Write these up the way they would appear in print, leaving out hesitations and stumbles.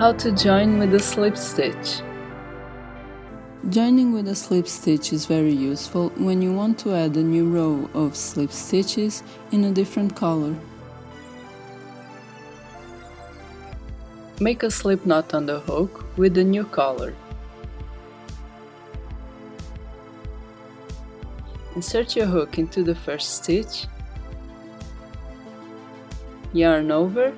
How to join with a slip stitch. Joining with a slip stitch is very useful when you want to add a new row of slip stitches in a different color. Make a slip knot on the hook with the new color. Insert your hook into the first stitch, yarn over,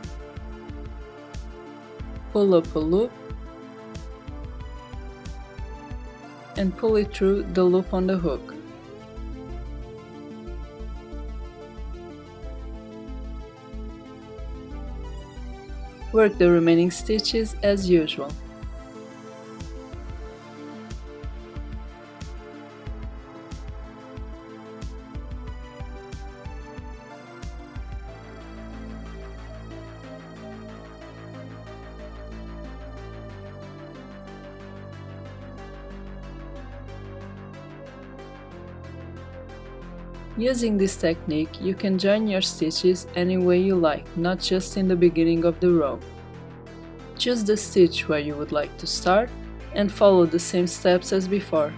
pull up a loop, and pull it through the loop on the hook. Work the remaining stitches as usual. Using this technique, you can join your stitches any way you like, not just in the beginning of the row. Choose the stitch where you would like to start and follow the same steps as before.